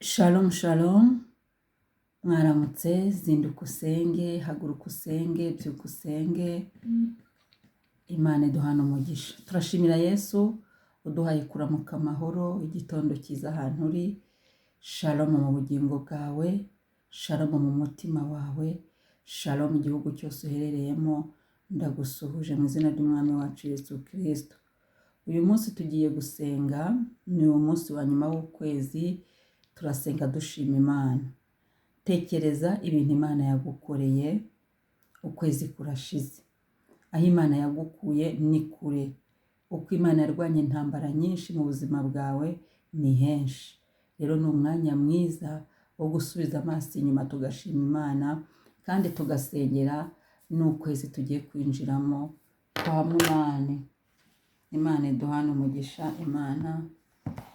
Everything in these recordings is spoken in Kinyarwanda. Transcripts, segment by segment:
Shalom shalom, mwaramutse, zinduka usenge, haguruka usenge, byuka usenge, Imana iduhana umugisha. Turashimira Yesu uduhaye kuramuka amahoro, igitondo cyiza ahantu uri. Shalom mu bugingo bwawe, shalom mu mutima wawe, shalom mu gihugu cyose uherereyemo. Ndagusuhuje mu izina ry'umwami wacu Yesu Kristo. Uyu munsi tugiye gusenga, ni umunsi wa nyuma w'ukwezi. Turasenga dushima Imana. Tekereza ibintu Imana yagukoreye, ukwezi kurashize. Aho Imana yagukuye ni kure. Uko Imana yarwanye intambara nyinshi mu buzima bwawe ni henshi. Rero ni umwanya mwiza wo gusubiza amaso inyuma tugashima Imana, kandi tugasengera n'ukwezi tugiye kwinjiramo kwa munani. Imana iduhana umugisha, Imana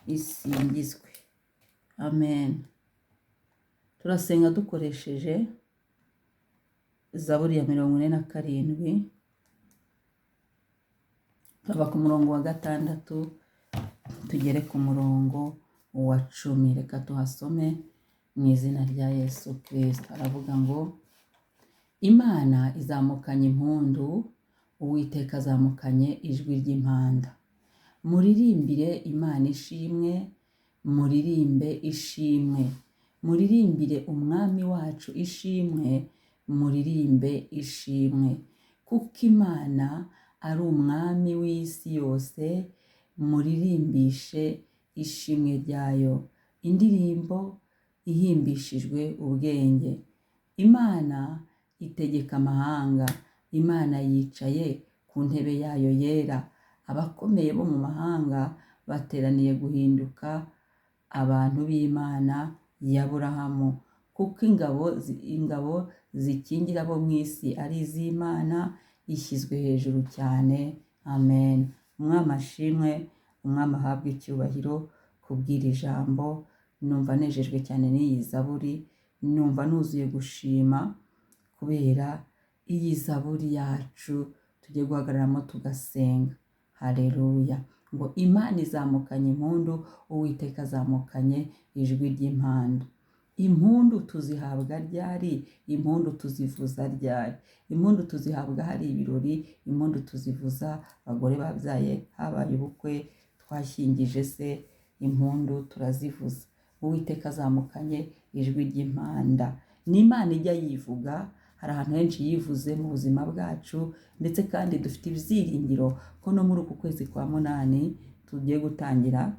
isingizwe. Amen. Turasenga dukoresheje Zaburi ya 47. Tuva ku murongo wa 6 tugere ku murongo wa 10. Reka tuhasome mu izina rya Yesu Kristo. Aravuga ngo Imana izamukanye impundu, Uwiteka azamukanye ijwi ry'impanda. Muririmbire Imana ishimwe, muririmbe ishimwe. Muririmbire umwami wacu ishimwe, muririmbe ishimwe. Kuko Imana ari umwami w'isi yose, muririmbishe ishimwe ryayo. Indirimbo ihimbishijwe ubwenge. Imana itegeka amahanga. Imana yicaye ku ntebe yayo yera. Abakomeye bo mu mahanga bateraniye guhinduka abantu b'Imana ya Aburahamu. Kuko ingabo zikingira abo mu isi ari iz'Imana, ishyizwe hejuru cyane. Amen. Umwami ashimwe, umwami ahabwe icyubahiro kubwira ijambo. Numva nejejwe cyane n'iyi zaburi, numva nuzuye gushima kubera iyi zaburi yacu tugiye guhagararamo tugasenga. Haleluya. Ngo Imana izamukanye impundu, Uwiteka azamukanye ijwi ry'impanda. Impundu tuzihabwa ryari? Impundu tuzivuza ryari? Impundu tuzihabwa hari ibirori, impundu tuzivuza abagore babyaye, habaye ubukwe, twashyingije se, impundu turazivuza. Uwiteka azamukanye ijwi ry'impanda. Ni Imana ijya yivuga, hari ahantu henshi yivuze mu buzima bwacu, ndetse kandi dufite ibyiringiro ko no muri uku kwezi kwa munani tugiye gutangira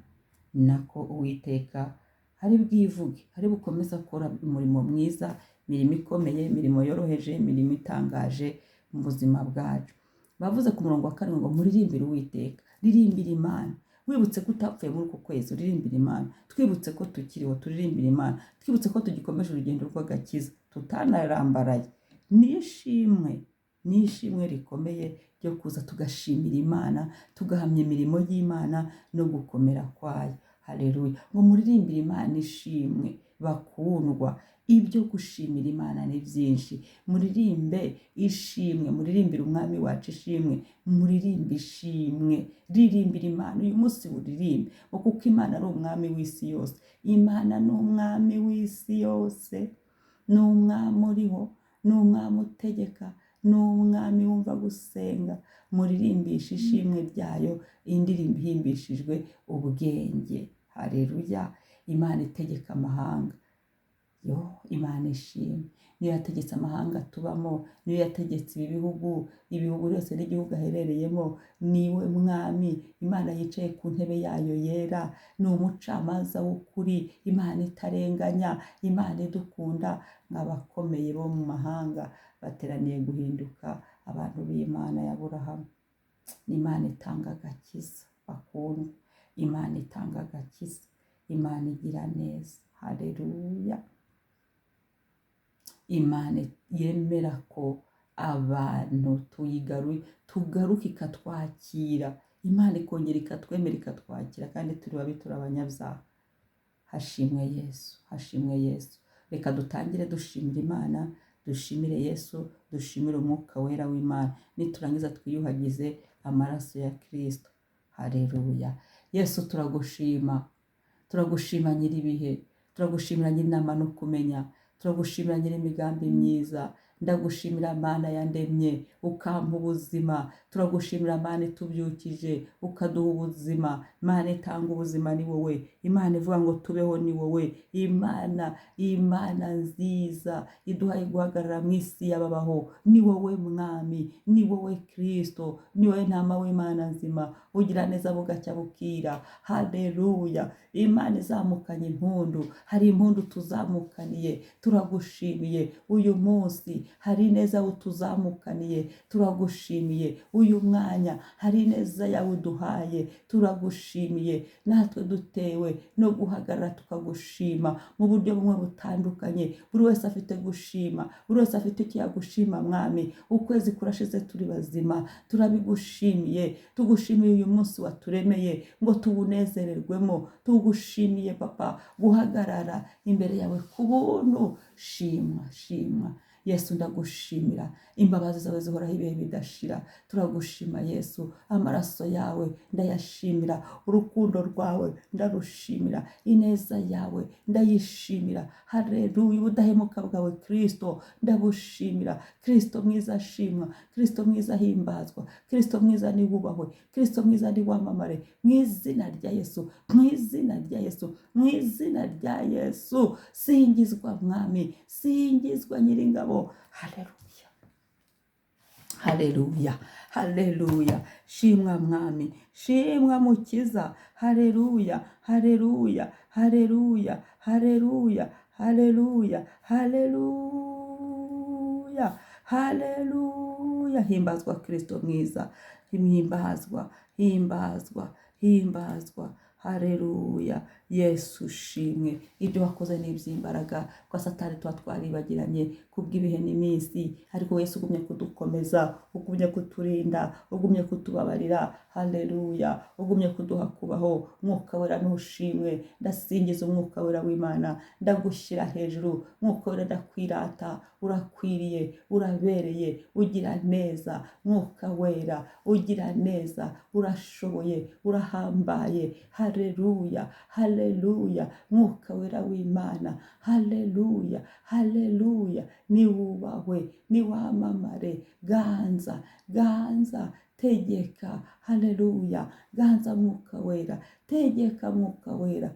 nako Uwiteka hari bwivuge, hari bukomeza gukora umurimo mwiza, imirimo ikomeye, imirimo yoroheje, imirimo itangaje mu buzima bwacu. Bavuze ku murongo wa 7 ngo muririmbire Uwiteka, ririmbire Imana. Wibutse ko utapfuye muri uku kwezi, uririmbire Imana. Twibutse ko tukiriho, turirimbire Imana. Twibutse ko tugikomeje urugendo rw'agakiza, tutanarambaraye. Ni ishimwe rikomeye ryo kuza tugashimira Imana, tugahamya imirimo y'Imana no gukomera kwayo. Haleluya. Ngo muririmbire Imana ishimwe bakundwa. Ibyo gushimira Imana ni byinshi. Muririmbe ishimwe, muririmbire umwami wacu ishimwe, muririmbe ishimwe. Ririmbire Imana uyu munsi, uririmbe kuko Imana ari umwami w'isi yose. Imana ni umwami w'isi yose, ni umwami uriho, ni umwami utegeka, ni umwami wumva gusenga. Muririmbishe ishimwe ryayo, indirimbo ihimbishijwe ubwenge. Haleluya. Imana itegeka amahanga. Imana ishimwe. Niyo yategetse amahanga tubamo, niyo yategetse ibihugu byose n'igihugu aherereyemo. Niwe mwami. Imana yicaye ku ntebe yayo yera, ni umucamanza w'ukuri. Imana itarenganya, Imana idukunda. Nk'abakomeye bo mu mahanga bateraniye guhinduka abantu b'Imana ya Aburahamu. Imana itanga agakiza bakundwa. Imana itanga agakiza. Imana igira neza. Haleluya. Imana yemera ko abantu tugaruka ikatwakira. Imana ikongera ikatwemera ikatwakira, kandi turi babi, turi abanyabyaha. Hashimwe Yesu, hashimwe Yesu. Reka dutangire dushimira Imana, dushimire Yesu, dushimire umwuka wera w'Imana. Niturangiza twiyuhagize amaraso ya Kristo. Haleluya. Yesu turagushima, turagushima nyiribihe, turagushimira nyir'inama no kumenya, turagushimira nyir'imigambi myiza, ndagushimira Mana yandemye ukampa ubuzima, turagushimira Mana itubyukije ukaduha ubuzima, Mana itanga ubuzima ni wowe, Imana ivuga ngo tubeho ni wowe, Imana nziza iduhaye guhagarara mu isi y'ababaho ni wowe Mwami, ni wowe Kristo, ni wowe ntama w'Imana nzima ugira neza bugacya bukira. Haleluya! Imana izamukanye impundu, hari impundu tuzamukaniye, turagushimiye uyu munsi, hari neza utuzamukaniye, turagushimiye uyu mwanya, hari neza yawe uduhaye, turagushimiye. Natwe dutewe no guhagarara tukagushima mu buryo bumwe butandukanye, buri wese afite gushima, buri wese afite icyo yagushima Mwami. Ukwezi kurashize turi bazima, turabigushimiye, tugushimiye uyu munsi waturemeye ngo tuwunezererwemo, tugushimiye Papa guhagarara imbere yawe ku buntu. Shimwa Yesu, ndagushimira, imbabazi zawe zihoraho ibihe bidashira. Turagushima Yesu, amaraso yawe ndayashimira, urukundo rwawe ndarushimira, ineza yawe ndayishimira. Haleluya! Ubudahemuka bwawe Kristo ndabushimira. Kristo mwiza ashimwa, Kristo mwiza himbazwa, Kristo mwiza niwubahwe, Kristo mwiza niwamamare, mu izina rya Yesu, mu izina rya Yesu, mu izina rya Yesu. Singizwa Mwami, singizwa Nyiringabo. Haleluya, haleluya, haleluya. Shimwa Mwami, shimwa Mukiza. Haleluya, haleluya, haleluya, haleluya, haleluya, haleluya, haleluya. Himbazwa Kristo mwiza, himbazwa, himbazwa, himbazwa. Haleluya. Yesu shimwe, ibyo wakoze ni iby'imbaraga, kwa Satani tuba twaribagiranye kubw'ibihe n'iminsi, ariko Yesu ugumye kudukomeza, ugumye kuturinda, ugumye kutubabarira. Haleluya, ugumye kuduha kubaho. Mwuka wera ntushimwe, ndasingiza umwuka wera w'Imana, ndagushyira hejuru. Mwuka wera ndakwirata, urakwiriye, urabereye, ugira neza. Mwuka wera ugira neza, urashoboye, urahambaye. Haleluya, haleluya. Mwuka wera w'Imana, haleluya, haleluya. Niwubahwe, niwamamare. Ganza, ganza, tegeka. Haleluya, ganza Mwuka wera, tegeka Mwuka wera.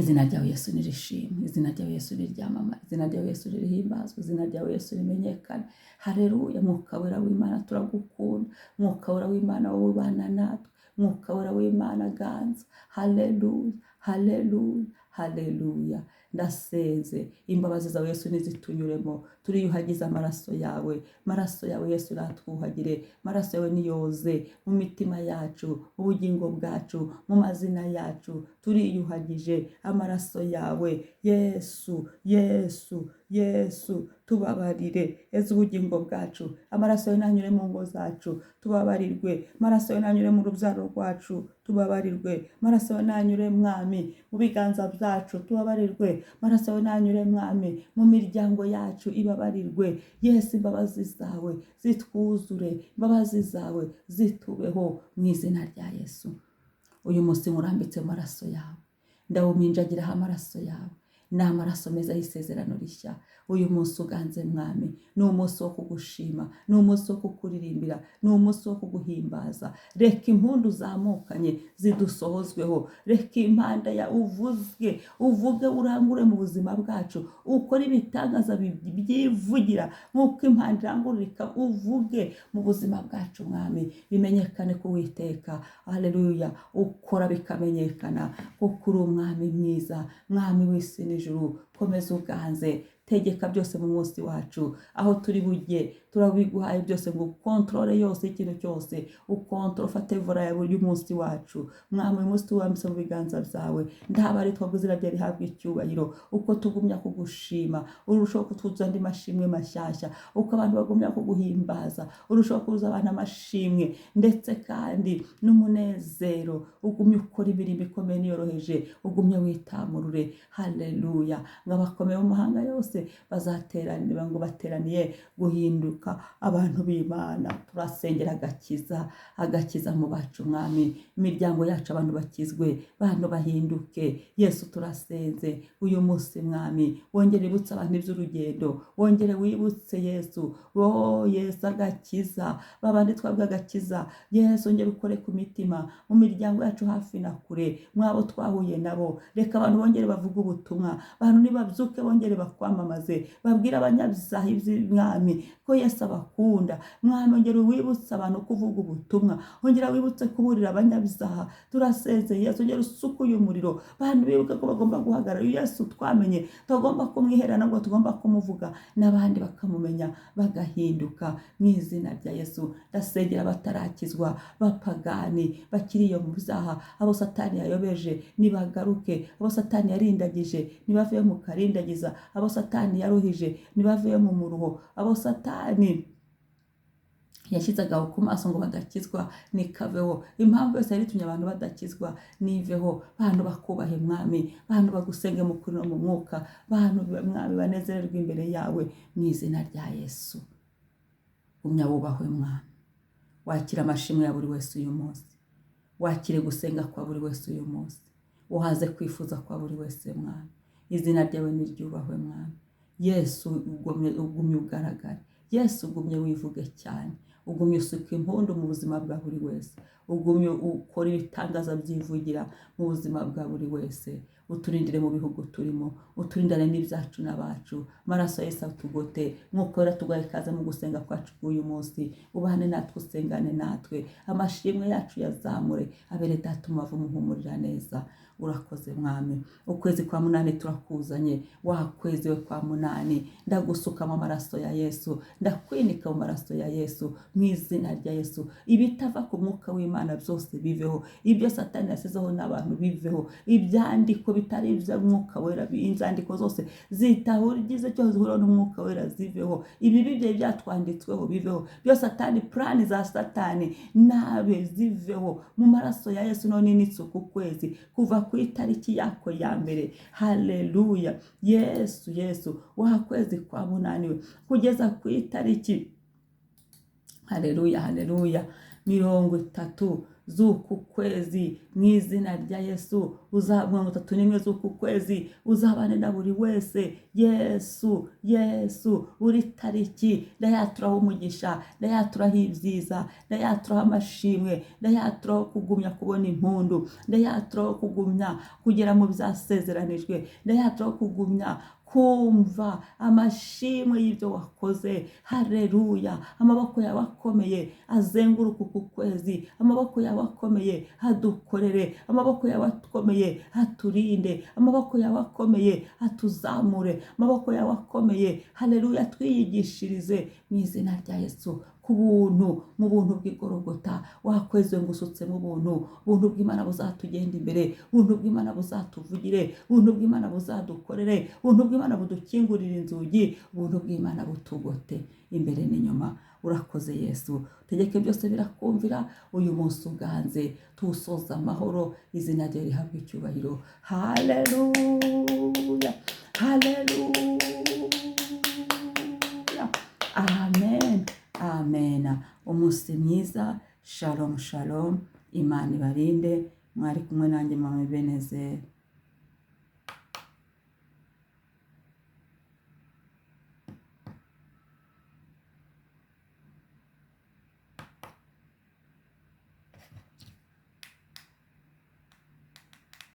Izina ryawe Yesu nirishimwe, izina ryawe Yesu niryamamare, izina ryawe Yesu nirihimbazwe, izina ryawe Yesu rimenyekane. Haleluya. Mwuka wera w'Imana turagukunda, Mwuka wera w'Imana wowe ubana natwe, Mwuka wera w'Imana ganza. Haleluya, haleluya, haleluya. Ndasenze imbabazi zawe Yesu nizitunyuremo, turiyuhagiza amaraso yawe, maraso yawe Yesu natwuhagire, maraso yawe niyoze mu mitima yacu, ubugingo bwacu, mu mazina yacu, turiyuhagije amaraso yawe Yesu, Yesu, Yesu. Tubabarire Yesu ubugingo bwacu, amaraso yawe nanyure mu ngo zacu, tubabarirwe. Amaraso yawe nanyure mu rubyaro rwacu, tubabarirwe. Amaraso yawe nanyure Mwami mu biganza byacu, tubabarirwe. Amaraso yawe nanyure Mwami mu miryango yacu, ibabarirwe. Yesu, imbabazi zawe zitwuzure, imbabazi zawe zitubeho mu izina rya Yesu. Uyu munsi murambitse mu maraso yawe, ndawuminjagiraho amaraso yawe, ni amaraso meza y'isezerano rishya. Uyu munsi uganze Mwami, ni umunsi wo kugushima, ni umunsi wo kukuririmbira, ni umunsi wo kuguhimbaza. Reka impundu zamukanye zidusohozweho, reka impanda ya uvuge urangure mu buzima bwacu, ukora ibitangaza byivugira nk'uko impanda irangurika, uvuge mu buzima bwacu Mwami, bimenyekane ko Uwiteka. Haleluya, ukora bikamenyekana kuko uri Umwami mwiza, Mwami w'isi n'ijuru. Komeza uganze, tegeka byose mu munsi wacu, aho turi bujye turabiguhaye byose, ngo kontrole yose, ikintu cyose ukontrole, ufate vora ya buri munsi wacu Mwami. Uyu munsi tuwambise mu biganza byawe, ndabari twaguzira bya rihabwa icyubahiro, uko tugumya kugushima, urushaho kutwuzuza andi mashimwe mashyashya, uko abantu bagumya kuguhimbaza, urushaho kuzuza abantu amashimwe ndetse kandi n'umunezero. Ugumye ukora imirimo ikomeye niyoroheje, ugumye witamurure. Haleluya. Ngabakomeye mu mahanga yose bose bazateranira ngo bateraniye guhinduka abantu b'Imana. Turasengera agakiza mu bacu mwami, imiryango yacu abantu bakizwe, abantu bahinduke. Yesu turasenze uyu munsi mwami, wongere wibutse abantu iby'urugendo, wongere wibutse Yesu, Yesu agakiza, babandi twabwa agakiza. Yesu ongera ukore ku mitima, mu miryango yacu hafi na kure, mwabo twahuye nabo, reka abantu bongere bavuga ubutumwa, abantu nibabyuke bongere bakwamamaze, babwira abanyabyaha iby'Umwami ko Yesu abakunda. Mwami ongera wibutse abantu kuvuga ubutumwa, ongera wibutse kuburira abanyabyaha. Turaseze Yesu ongera usukuye umuriro, abantu bibuke ko bagomba guhagarara Yesu twamenye, tugomba kumwihera nabwo tugomba kumuvuga, n'abandi bakamumenya bagahinduka. Mu izina rya Yesu ndasengera abatarakizwa, bapagani bakiri iyo mu byaha, abo Satani yayobeje nibagaruke, abo Satani yarindagije nibave mu karindagiza, abo Satani yaruhije nibave mu muruho, abo Satani yashyizeho ku maso ngo badakizwa nikaveho. Impamvu yose yaritumye abantu badakizwa niveho, abantu bakubahe mwami, abantu bagusenge mu kuri no mu mwuka, abantu mwami banezererwa imbere yawe mu izina rya Yesu. Gumya wubahwe mwami, wakira amashimwe ya buri wese uyu munsi, wakire gusenga kwa buri wese uyu munsi, uhaze kwifuza kwa buri wese mwami. Izina ryawe niryubahwe mwami. Yesu ugumye ugaragare, Yesu ugumye wivuge cyane, ugumye usuka impundu mu buzima bwa buri wese, ugumye ukora ibitangaza byivugira mu buzima bwa buri wese. Uturindire mu bihugu turimo, uturindane n'ibyacu n'abacu, maraso Yesu atugote. Nk'uko rero tugaye ikaze mu gusenga kwacu uyu munsi, ubane natwe, usengane natwe, amashimwe yacu yazamure, abere data umuvu muhumurira neza. Urakoze mwami. Ukwezi kwa munani turakuzanye, wakwezi we kwa munani ndagusuka mu maraso ya Yesu, ndakwinika mu maraso ya Yesu mu izina rya Yesu. Ibitava ku mwuka w'Imana byose biveho, ibyo Satani yasizeho n'abantu biveho, ibyandiko bitari iby'umwuka wera, inzandiko zose zitahurigize cyo zihura n'umwuka wera ziveho, ibibi bye byatwanditsweho biveho, byo Satani plan za Satani nabe ziveho mu maraso ya Yesu. None nitsuku kwezi kuva ku itariki yako ya mbere. Haleluya. Yesu wakwezi kwa munani kugeza ku itariki haleluya 30 z'uku kwezi mu izina rya Yesu. Uzabona 31 z'uku kwezi uzabane na buri wese. Yesu uri tariki ndayaturaho umugisha, ndayaturaho ibyiza, ndayaturaho amashimwe, ndayaturaho kugumya kubona impundu, ndayaturaho kugumya kugera mu byasezeranijwe, ndayaturaho kugumya kumva amashimwe y'ibyo wakoze. Haleluya. Amaboko yawe akomeye azenguruka uku kwezi, amaboko yawe akomeye adukorere, amaboko yawe akomeye aturinde, amaboko yawe akomeye atuzamure, amaboko yawe akomeye haleluya twiyigishirize mu izina rya Yesu. Kubuntu mu buntu bw'Igorogota wakwezwe ngusutse mu buntu bw'Imana buzatugenda imbere, buntu bw'Imana buzatuvugire, buntu bw'Imana buzadukorere, buntu bw'Imana budukingurira inzugi, buntu bw'Imana butugote imbere n'inyuma. Urakoze Yesu, tegeke byose birakumvira. Uyu munsi uganze tusoza amahoro, izina rye rihabwe icyubahiro. Haleluya. Amen. Umunsi mwiza. Shalom. Imana ibarinde. Mwari kumwe nanjye Mama Ebenezer.